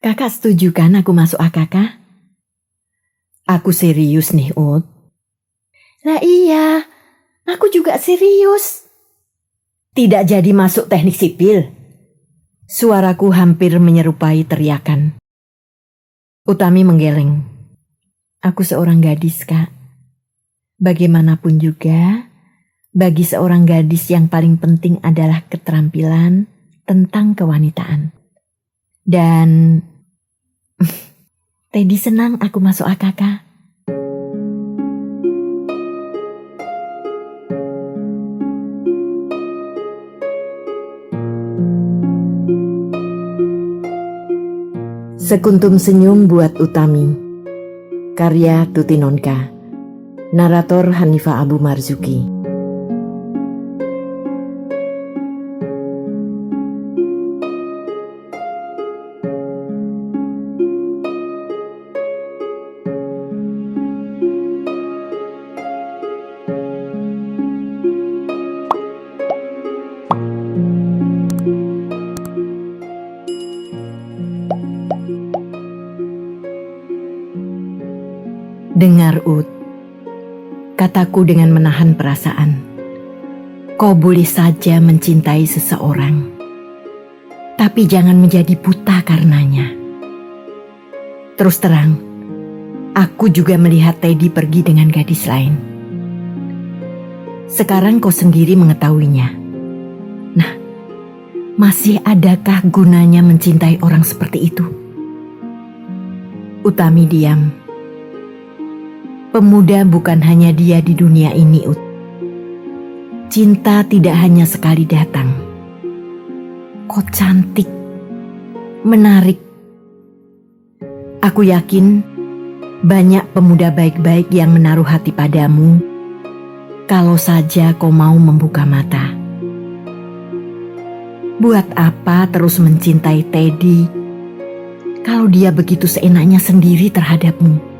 Kakak setuju kan aku masuk AKK? Aku serius nih, Ut. Lah iya, aku juga serius. Tidak jadi masuk teknik sipil. Suaraku hampir menyerupai teriakan. Utami menggeleng. Aku seorang gadis, Kak. Bagaimanapun juga, bagi seorang gadis yang paling penting adalah keterampilan tentang kewanitaan. Dan Teddy senang aku masuk AKK. Sekuntum senyum buat Utami. Karya Tuti Nonka. Narator Hanifah Abu Marzuki. Dengar, Ut, kataku dengan menahan perasaan. Kau boleh saja mencintai seseorang, tapi jangan menjadi buta karenanya. Terus terang, aku juga melihat Teddy pergi dengan gadis lain. Sekarang kau sendiri mengetahuinya. Nah, masih adakah gunanya mencintai orang seperti itu? Utami diam. Pemuda bukan hanya dia di dunia ini, Ut. Cinta tidak hanya sekali datang. Kau cantik, menarik. Aku yakin banyak pemuda baik-baik yang menaruh hati padamu kalau saja kau mau membuka mata. Buat apa terus mencintai Teddy kalau dia begitu seenaknya sendiri terhadapmu?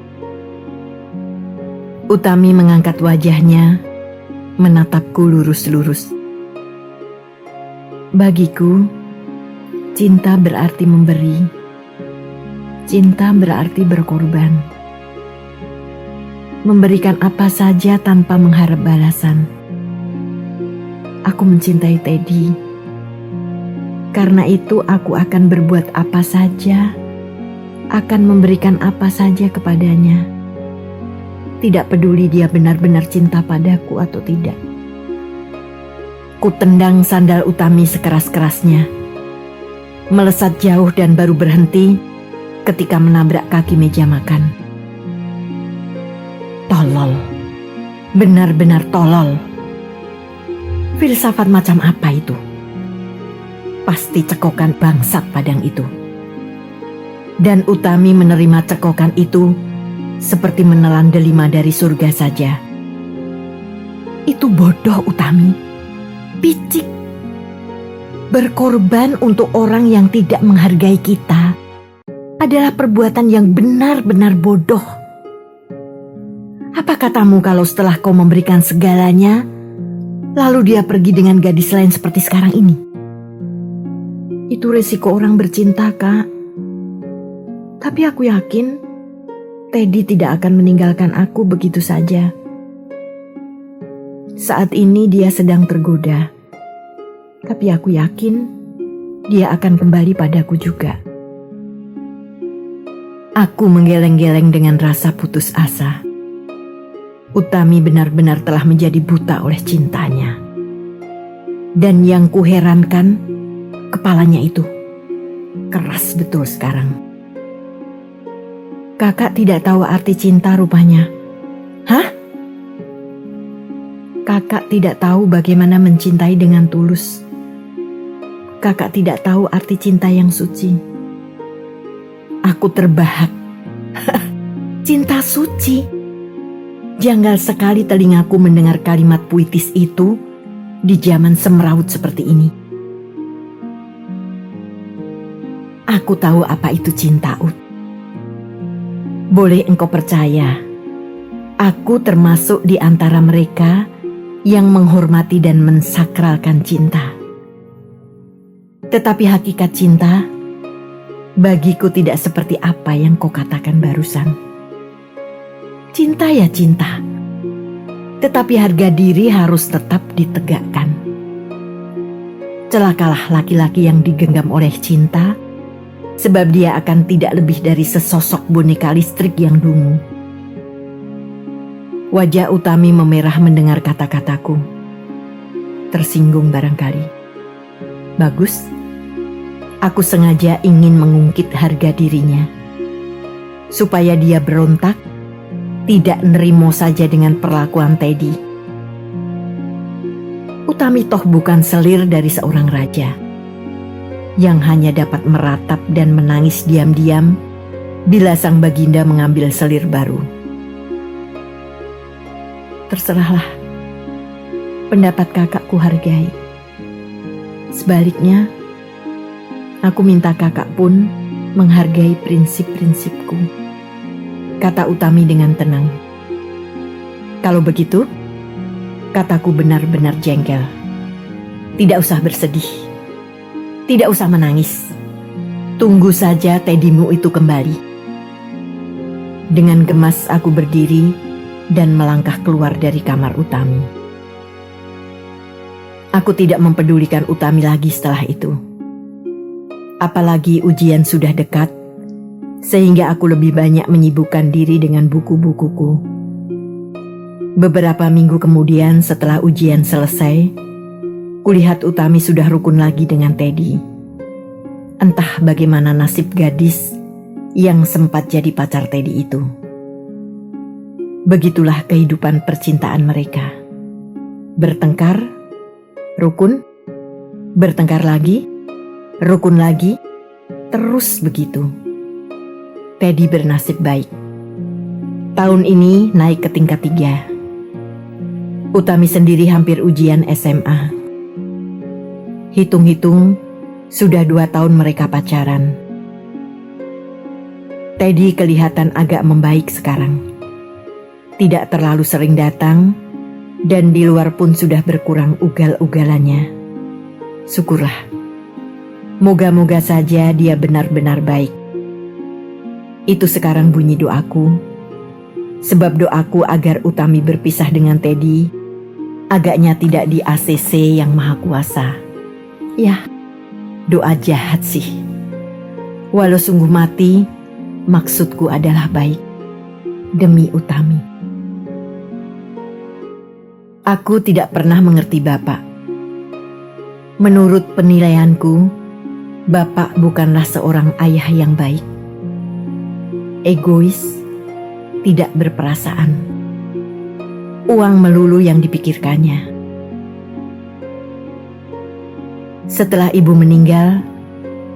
Utami mengangkat wajahnya, menatapku lurus-lurus. Bagiku, cinta berarti memberi. Cinta berarti berkorban. Memberikan apa saja tanpa mengharap balasan. Aku mencintai Teddy. Karena itu aku akan berbuat apa saja, akan memberikan apa saja kepadanya. Tidak peduli dia benar-benar cinta padaku atau tidak. Ku tendang sandal Utami sekeras-kerasnya. Melesat jauh dan baru berhenti ketika menabrak kaki meja makan. Tolol. Benar-benar tolol. Filsafat macam apa itu? Pasti cekokan bangsat Padang itu. Dan Utami menerima cekokan itu seperti menelan delima dari surga saja. Itu bodoh, Utami. Picik. Berkorban untuk orang yang tidak menghargai kita adalah perbuatan yang benar-benar bodoh. Apa katamu kalau setelah kau memberikan segalanya, lalu dia pergi dengan gadis lain seperti sekarang ini? Itu resiko orang bercinta, Kak. Tapi aku yakin Teddy tidak akan meninggalkan aku begitu saja. Saat ini dia sedang tergoda. Tapi aku yakin dia akan kembali padaku juga. Aku menggeleng-geleng dengan rasa putus asa. Utami benar-benar telah menjadi buta oleh cintanya. Dan yang kuherankan, kepalanya itu keras betul sekarang. Kakak tidak tahu arti cinta rupanya. Hah? Kakak tidak tahu bagaimana mencintai dengan tulus. Kakak tidak tahu arti cinta yang suci. Aku terbahak. Cinta suci. Janggal sekali telingaku mendengar kalimat puitis itu di zaman semeraut seperti ini. Aku tahu apa itu cinta, Ut. Boleh engkau percaya, aku termasuk di antara mereka yang menghormati dan mensakralkan cinta. Tetapi hakikat cinta Bagiku tidak seperti apa yang kau katakan barusan. Cinta ya cinta, tetapi harga diri harus tetap ditegakkan. Celakalah laki-laki yang digenggam oleh cinta, sebab dia akan tidak lebih dari sesosok boneka listrik yang dungu. Wajah Utami memerah mendengar kata-kataku. Tersinggung barangkali. Bagus. Aku sengaja ingin mengungkit harga dirinya, supaya dia berontak, tidak nerimo saja dengan perlakuan Teddy. Utami toh bukan selir dari seorang raja, yang hanya dapat meratap dan menangis diam-diam bila sang baginda mengambil selir baru. Terserahlah, pendapat kakakku hargai. Sebaliknya, aku minta kakak pun menghargai prinsip-prinsipku, kata Utami dengan tenang. Kalau begitu, kataku benar-benar jengkel. Tidak usah bersedih, tidak usah menangis. Tunggu saja Teddymu itu kembali. Dengan gemas aku berdiri dan melangkah keluar dari kamar Utami. Aku tidak mempedulikan Utami lagi setelah itu. Apalagi ujian sudah dekat, sehingga aku lebih banyak menyibukkan diri dengan buku-bukuku. Beberapa minggu kemudian setelah ujian selesai, kulihat Utami sudah rukun lagi dengan Teddy. Entah bagaimana nasib gadis yang sempat jadi pacar Teddy itu. Begitulah kehidupan percintaan mereka. Bertengkar, rukun, bertengkar lagi, rukun lagi, terus begitu. Teddy bernasib baik. Tahun ini naik ke tingkat 3. Utami sendiri hampir ujian SMA. Hitung-hitung, sudah 2 tahun mereka pacaran. Teddy kelihatan agak membaik sekarang. Tidak terlalu sering datang, dan di luar pun sudah berkurang ugal-ugalannya. Syukurlah. Moga-moga saja dia benar-benar baik. Itu sekarang bunyi doaku. Sebab doaku agar Utami berpisah dengan Teddy, agaknya tidak di ACC yang maha kuasa. Ya, doa jahat sih. Walau sungguh mati, maksudku adalah baik. Demi Utami. Aku tidak pernah mengerti Bapak. Menurut penilaianku, Bapak bukanlah seorang ayah yang baik. Egois, tidak berperasaan. Uang melulu yang dipikirkannya. Setelah ibu meninggal,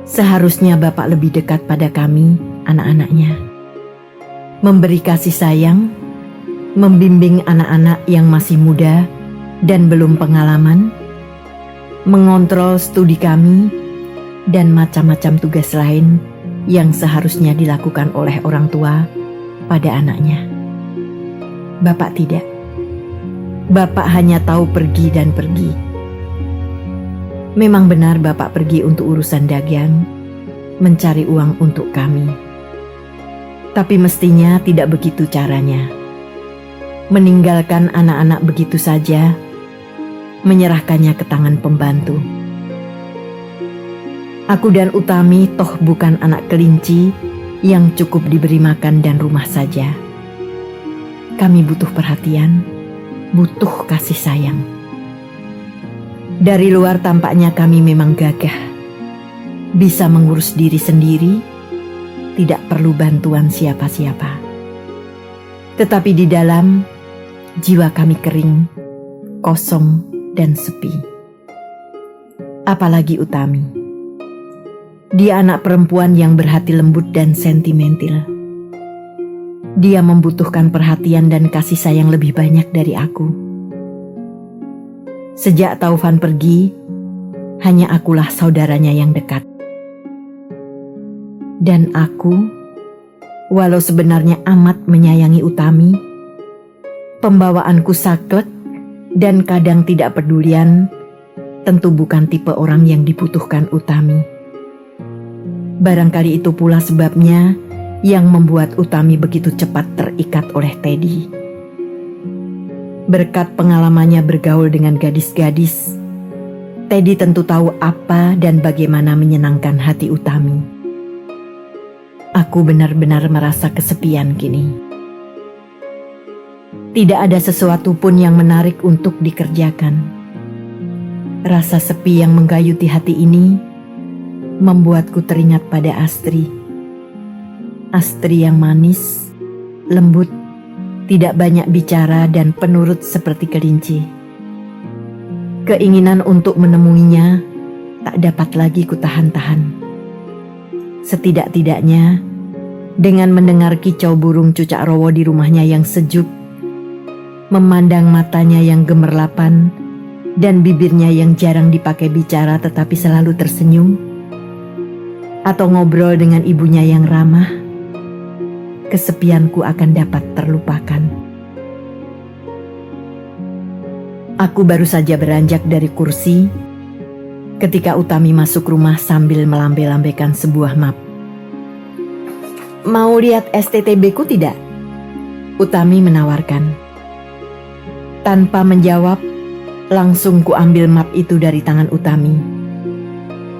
seharusnya Bapak lebih dekat pada kami, anak-anaknya. Memberi kasih sayang, membimbing anak-anak yang masih muda dan belum pengalaman, mengontrol studi kami, dan macam-macam tugas lain yang seharusnya dilakukan oleh orang tua pada anaknya. Bapak tidak. Bapak hanya tahu pergi dan pergi. Memang benar Bapak pergi untuk urusan dagang, mencari uang untuk kami. Tapi mestinya tidak begitu caranya. Meninggalkan anak-anak begitu saja, menyerahkannya ke tangan pembantu. Aku dan Utami toh bukan anak kelinci yang cukup diberi makan dan rumah saja. Kami butuh perhatian, butuh kasih sayang. Dari luar tampaknya kami memang gagah, bisa mengurus diri sendiri, tidak perlu bantuan siapa-siapa. Tetapi di dalam, jiwa kami kering, kosong, dan sepi. Apalagi Utami. Dia anak perempuan yang berhati lembut dan sentimental. Dia membutuhkan perhatian dan kasih sayang lebih banyak dari aku. Sejak Taufan pergi, hanya akulah saudaranya yang dekat. Dan aku, walau sebenarnya amat menyayangi Utami, pembawaanku saklek dan kadang tidak pedulian, tentu bukan tipe orang yang dibutuhkan Utami. Barangkali itu pula sebabnya yang membuat Utami begitu cepat terikat oleh Teddy. Berkat pengalamannya bergaul dengan gadis-gadis, Teddy tentu tahu apa dan bagaimana menyenangkan hati Utami. Aku benar-benar merasa kesepian kini. Tidak ada sesuatu pun yang menarik untuk dikerjakan. Rasa sepi yang menggayuti hati ini membuatku teringat pada Astri. Astri yang manis, lembut, tidak banyak bicara dan penurut seperti kelinci. Keinginan untuk menemuinya tak dapat lagi kutahan-tahan. Setidak-tidaknya, dengan mendengar kicau burung cucak rowo di rumahnya yang sejuk, memandang matanya yang gemerlapan, dan bibirnya yang jarang dipakai bicara tetapi selalu tersenyum, atau ngobrol dengan ibunya yang ramah, kesepianku akan dapat terlupakan. Aku baru saja beranjak dari kursi ketika Utami masuk rumah sambil melambai-lambaikan sebuah map. "Mau lihat STTB-ku tidak?" Utami menawarkan. Tanpa menjawab, langsung kuambil map itu dari tangan Utami.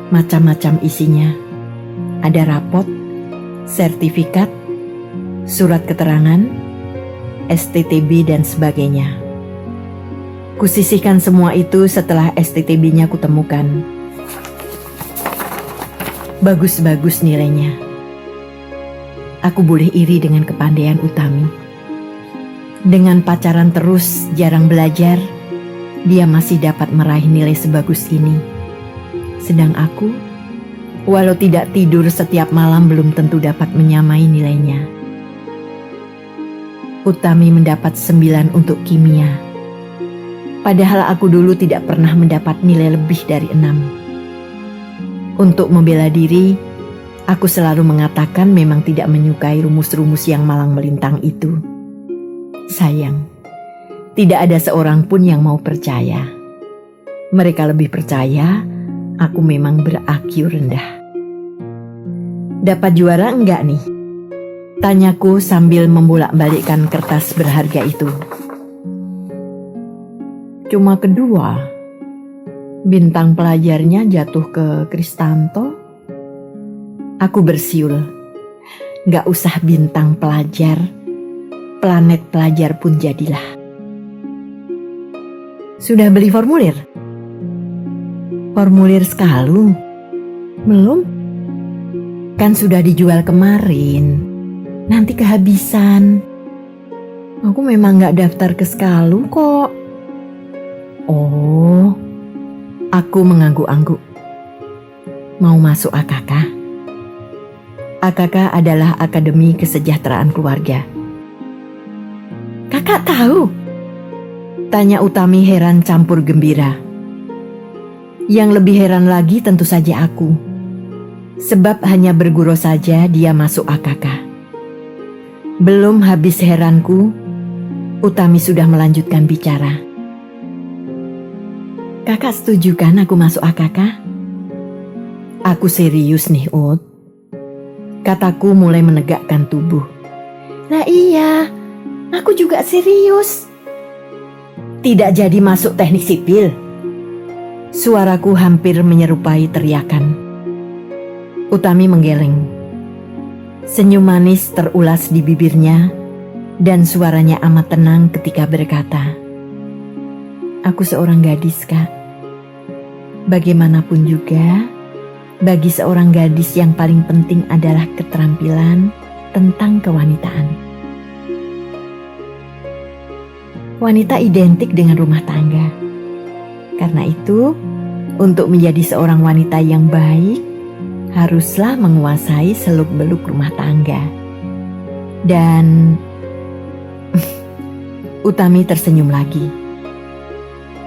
Macam-macam isinya. Ada rapot, sertifikat, surat keterangan, STTB dan sebagainya. Kusisihkan semua itu setelah STTB-nya kutemukan. Bagus-bagus nilainya. Aku boleh iri dengan kepandaian Utami. Dengan pacaran terus, jarang belajar, dia masih dapat meraih nilai sebagus ini. Sedang aku, walau tidak tidur setiap malam belum tentu dapat menyamai nilainya. Utami mendapat 9 untuk kimia. Padahal aku dulu tidak pernah mendapat nilai lebih dari 6. Untuk membela diri, aku selalu mengatakan memang tidak menyukai rumus-rumus yang malang melintang itu. Sayang, tidak ada seorang pun yang mau percaya. Mereka lebih percaya aku memang ber-IQ rendah. "Dapat juara enggak nih?" tanyaku sambil membolak-balikkan kertas berharga itu. "Cuma kedua. Bintang pelajarnya jatuh ke Kristanto." Aku bersiul. "Gak usah bintang pelajar, planet pelajar pun jadilah." "Sudah beli formulir?" "Formulir Skalu? Belum. Kan sudah dijual kemarin. Nanti kehabisan. Aku memang gak daftar ke Skalu kok." "Oh," aku mengangguk-angguk. "Mau masuk AKK?" AKK adalah Akademi Kesejahteraan Keluarga. "Kakak tahu?" tanya Utami heran campur gembira. Yang lebih heran lagi tentu saja aku. Sebab hanya bergurau saja dia masuk AKK. Belum habis heranku, Utami sudah melanjutkan bicara. "Kakak setuju kan aku masuk AKK?" "Aku serius nih, Ut." Kataku mulai menegakkan tubuh. "Lah iya, aku juga serius." "Tidak jadi masuk teknik sipil?" Suaraku hampir menyerupai teriakan. Utami menggeleng. Senyum manis terulas di bibirnya dan suaranya amat tenang ketika berkata, "Aku seorang gadis, Kak. Bagaimanapun juga, bagi seorang gadis yang paling penting adalah keterampilan tentang kewanitaan. Wanita identik dengan rumah tangga. Karena itu, untuk menjadi seorang wanita yang baik, haruslah menguasai seluk-beluk rumah tangga." Dan Utami tersenyum lagi.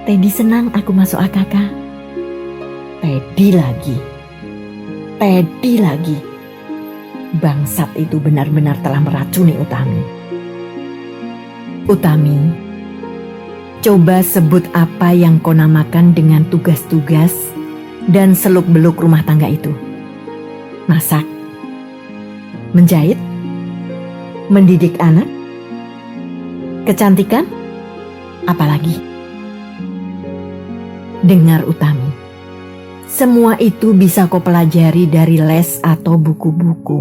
"Teddy senang aku masuk AKK." Teddy lagi. Bangsat itu benar-benar telah meracuni Utami. "Utami, coba sebut apa yang kau namakan dengan tugas-tugas dan seluk-beluk rumah tangga itu." Masak, menjahit, mendidik anak, kecantikan, apalagi? Dengar Utami, semua itu bisa kau pelajari dari les atau buku-buku.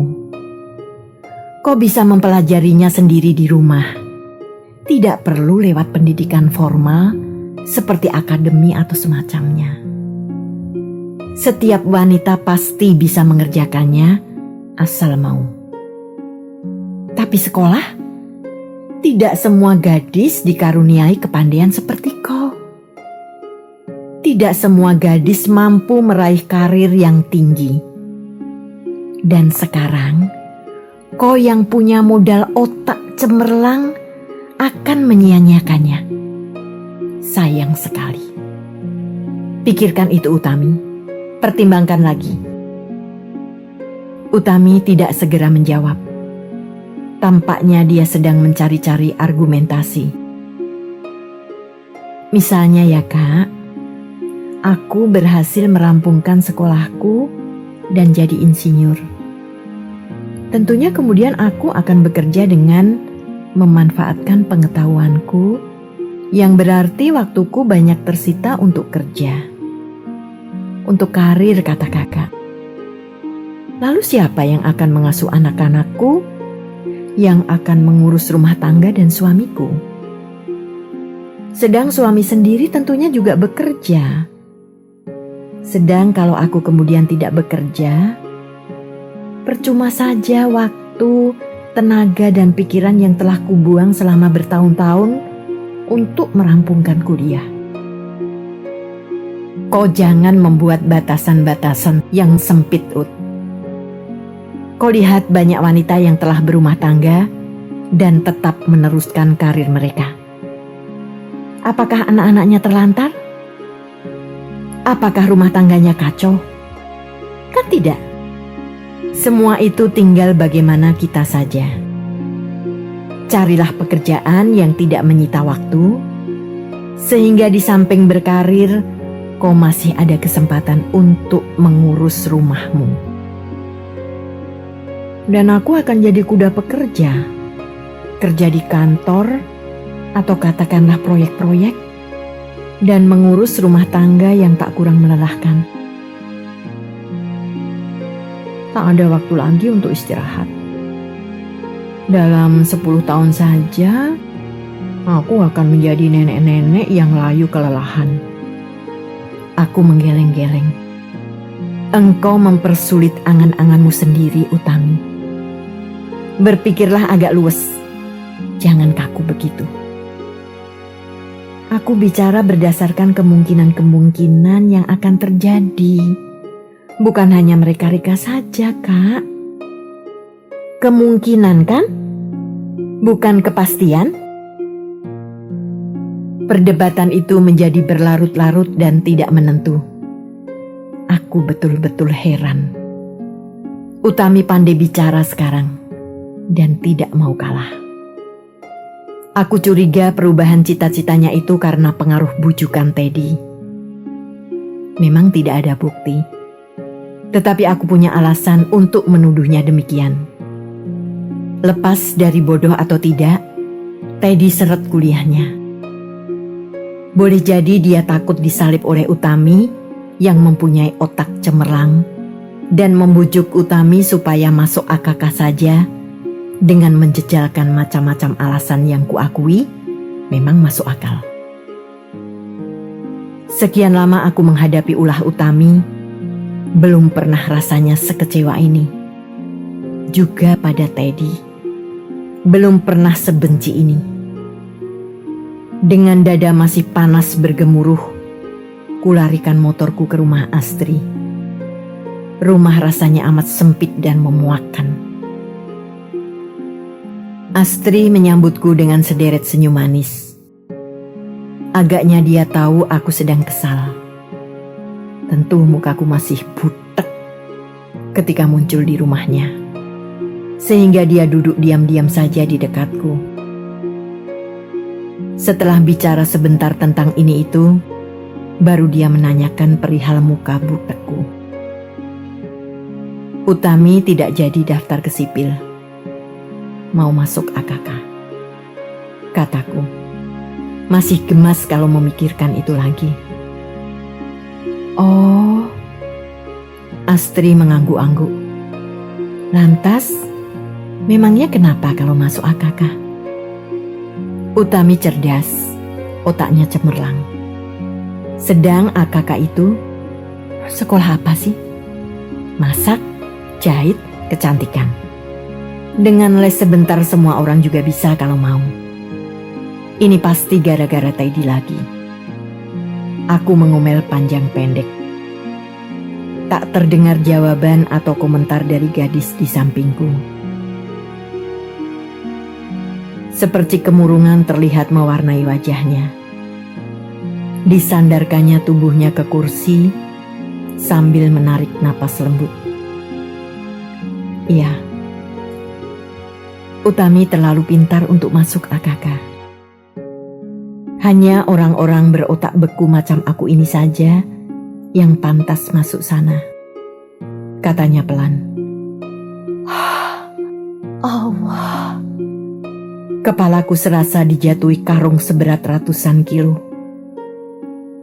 Kau bisa mempelajarinya sendiri di rumah. Tidak perlu lewat pendidikan formal seperti akademi atau semacamnya. Setiap wanita pasti bisa mengerjakannya asal mau. Tapi sekolah, tidak semua gadis dikaruniai kepandaian seperti kau. Tidak semua gadis mampu meraih karir yang tinggi. Dan sekarang, kau yang punya modal otak cemerlang akan menyia-nyiakannya. Sayang sekali. Pikirkan itu Utami, pertimbangkan lagi. Utami tidak segera menjawab. Tampaknya dia sedang mencari-cari argumentasi. Misalnya ya Kak, aku berhasil merampungkan sekolahku dan jadi insinyur. Tentunya kemudian aku akan bekerja dengan memanfaatkan pengetahuanku, yang berarti waktuku banyak tersita untuk kerja. Untuk karir, kata kakak. Lalu siapa yang akan mengasuh anak-anakku, yang akan mengurus rumah tangga dan suamiku? Sedang suami sendiri tentunya juga bekerja. Sedang kalau aku kemudian tidak bekerja, percuma saja waktu, tenaga dan pikiran yang telah kubuang selama bertahun-tahun untuk merampungkan kuliah. Kau jangan membuat batasan-batasan yang sempit, Ut. Kau lihat banyak wanita yang telah berumah tangga dan tetap meneruskan karir mereka. Apakah anak-anaknya terlantar? Apakah rumah tangganya kacau? Kan tidak. Semua itu tinggal bagaimana kita saja. Carilah pekerjaan yang tidak menyita waktu, sehingga di samping berkarir, kau masih ada kesempatan untuk mengurus rumahmu. Dan aku akan jadi kuda pekerja, kerja di kantor, atau katakanlah proyek-proyek, dan mengurus rumah tangga yang tak kurang melelahkan. Tak ada waktu lagi untuk istirahat. Dalam 10 tahun saja, aku akan menjadi nenek-nenek yang layu kelelahan. Aku menggeleng-geleng. Engkau mempersulit angan-anganmu sendiri, Utami. Berpikirlah agak luwes. Jangan kaku begitu. Aku bicara berdasarkan kemungkinan-kemungkinan yang akan terjadi. Bukan hanya mereka-reka saja, Kak. Kemungkinan kan? Bukan kepastian? Perdebatan itu menjadi berlarut-larut dan tidak menentu. Aku betul-betul heran. Utami pandai bicara sekarang dan tidak mau kalah. Aku curiga perubahan cita-citanya itu karena pengaruh bujukan Teddy. Memang tidak ada bukti, tetapi aku punya alasan untuk menuduhnya demikian. Lepas dari bodoh atau tidak, Teddy seret kuliahnya. Boleh jadi dia takut disalib oleh Utami yang mempunyai otak cemerlang dan membujuk Utami supaya masuk AKK saja dengan menjejalkan macam-macam alasan yang kuakui memang masuk akal. Sekian lama aku menghadapi ulah Utami, belum pernah rasanya sekecewa ini. Juga pada Teddy, belum pernah sebenci ini. Dengan dada masih panas bergemuruh, kularikan motorku ke rumah Astri. Rumah rasanya amat sempit dan memuakkan. Astri menyambutku dengan sederet senyum manis. Agaknya dia tahu aku sedang kesal. Tentu mukaku masih butek ketika muncul di rumahnya, sehingga dia duduk diam-diam saja di dekatku. Setelah bicara sebentar tentang ini itu, baru dia menanyakan perihal muka butekku. Utami tidak jadi daftar ke sipil. Mau masuk AKK. Kataku. Masih gemas kalau memikirkan itu lagi. Oh. Astri mengangguk-angguk. Lantas, memangnya kenapa kalau masuk AKK? Utami cerdas, otaknya cemerlang. Sedang AKK itu, sekolah apa sih? Masak, jahit, kecantikan. Dengan les sebentar semua orang juga bisa kalau mau. Ini pasti gara-gara Teddy lagi. Aku mengomel panjang pendek. Tak terdengar jawaban atau komentar dari gadis di sampingku. Seperti kemurungan terlihat mewarnai wajahnya. Disandarkannya tubuhnya ke kursi sambil menarik napas lembut. Iya, Utami terlalu pintar untuk masuk AKK. Hanya orang-orang berotak beku macam aku ini saja yang pantas masuk sana. Katanya pelan. Allah. Kepalaku serasa dijatuhi karung seberat ratusan kilo.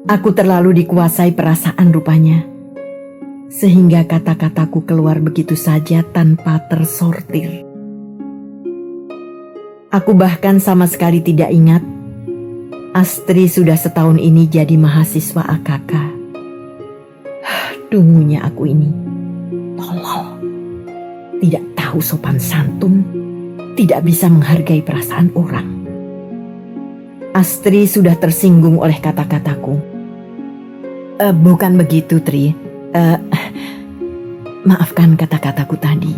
Aku terlalu dikuasai perasaan rupanya. Sehingga kata-kataku keluar begitu saja tanpa tersortir. Aku bahkan sama sekali tidak ingat Astri sudah setahun ini jadi mahasiswa AKK. Dungunya aku ini. Tolol. Tidak tahu sopan santun. Tidak bisa menghargai perasaan orang. Astri sudah tersinggung oleh kata-kataku. Bukan begitu, Tri. Maafkan kata-kataku tadi.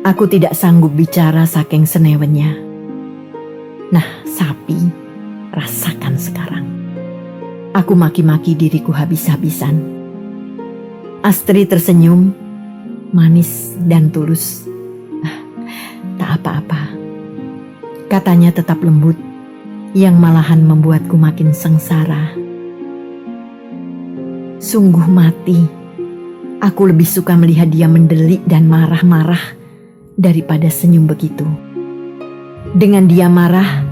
Aku tidak sanggup bicara saking senewennya. Nah, sapi, rasakan sekarang. Aku maki-maki diriku habis-habisan. Astri tersenyum, manis dan tulus. Tak apa-apa. Katanya tetap lembut, yang malahan membuatku makin sengsara. Sungguh mati. Aku lebih suka melihat dia mendelik dan marah-marah daripada senyum begitu. Dengan dia marah,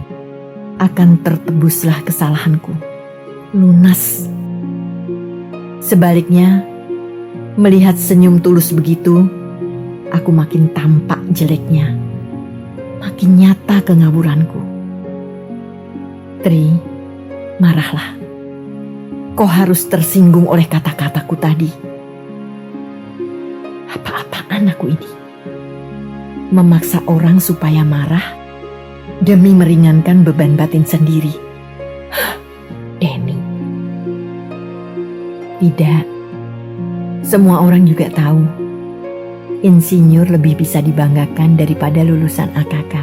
akan tertebuslah kesalahanku. Lunas. Sebaliknya, melihat senyum tulus begitu, aku makin tampak jeleknya. Makin nyata kengaburanku. Tri, marahlah. Kau harus tersinggung oleh kata-kataku tadi. Apa-apaan aku ini? Memaksa orang supaya marah demi meringankan beban batin sendiri. Denny. Tidak. Semua orang juga tahu insinyur lebih bisa dibanggakan daripada lulusan AKK.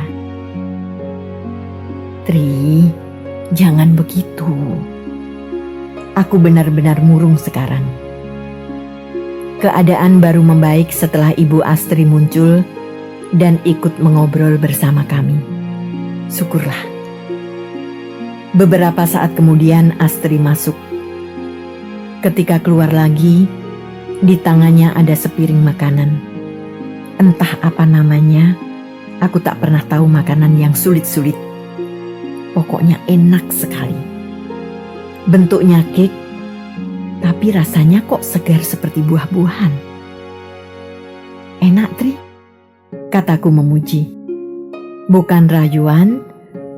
Tri, jangan begitu. Aku benar-benar murung sekarang. Keadaan baru membaik setelah Ibu Astri muncul dan ikut mengobrol bersama kami. Syukurlah. Beberapa saat kemudian Astri masuk. Ketika keluar lagi, di tangannya ada sepiring makanan. Entah apa namanya, aku tak pernah tahu makanan yang sulit-sulit. Pokoknya enak sekali. Bentuknya cake, tapi rasanya kok segar seperti buah-buahan. Enak, Tri? Kataku memuji. Bukan rayuan,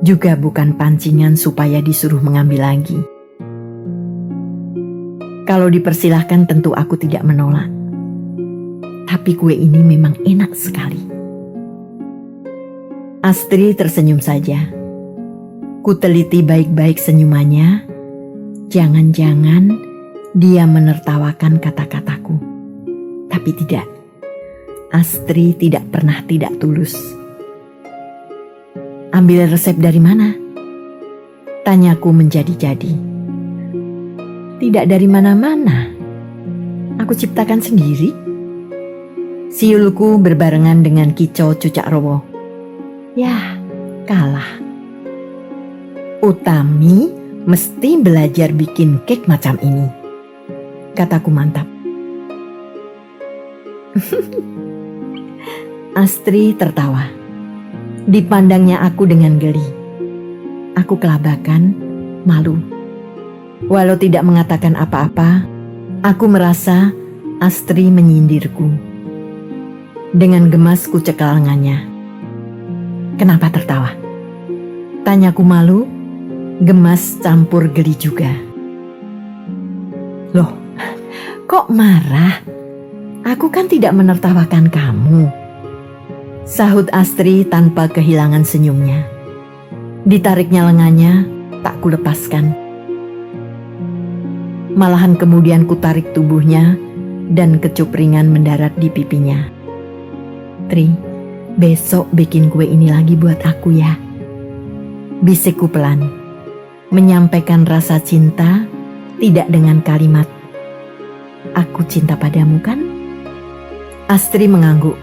juga bukan pancingan supaya disuruh mengambil lagi. Kalau dipersilahkan tentu aku tidak menolak. Tapi kue ini memang enak sekali. Astri tersenyum saja. Kuteliti baik-baik senyumannya. Jangan-jangan dia menertawakan kata-kataku. Tapi tidak. Astri tidak pernah tidak tulus. Ambil resep dari mana? Tanyaku menjadi-jadi. Tidak dari mana-mana. Aku ciptakan sendiri. Siulku berbarengan dengan kicau cucak rowo. Yah, kalah. Utami mesti belajar bikin cake macam ini. Kataku mantap. Astri tertawa. Dipandangnya aku dengan geli. Aku kelabakan, malu. Walau tidak mengatakan apa-apa, aku merasa Astri menyindirku. Dengan gemas ku cekal lengannya. Kenapa tertawa? Tanyaku malu, gemas campur geli juga. Loh, kok marah? Aku kan tidak menertawakan kamu. Sahut Astri tanpa kehilangan senyumnya. Ditariknya lengannya, tak kulepaskan. Malahan kemudian kutarik tubuhnya dan kecup ringan mendarat di pipinya. Tri, besok bikin kue ini lagi buat aku ya. Bisikku pelan, menyampaikan rasa cinta tidak dengan kalimat, aku cinta padamu kan? Astri mengangguk,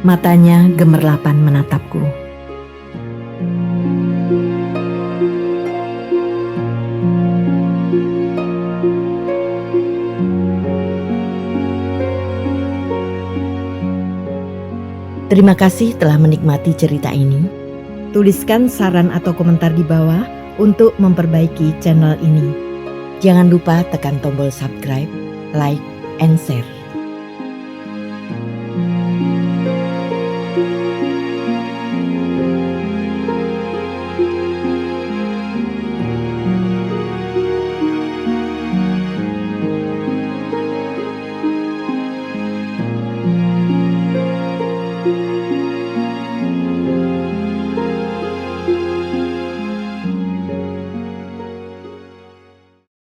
matanya gemerlapan menatapku. Terima kasih telah menikmati cerita ini. Tuliskan saran atau komentar di bawah untuk memperbaiki channel ini. Jangan lupa tekan tombol subscribe, like, and share.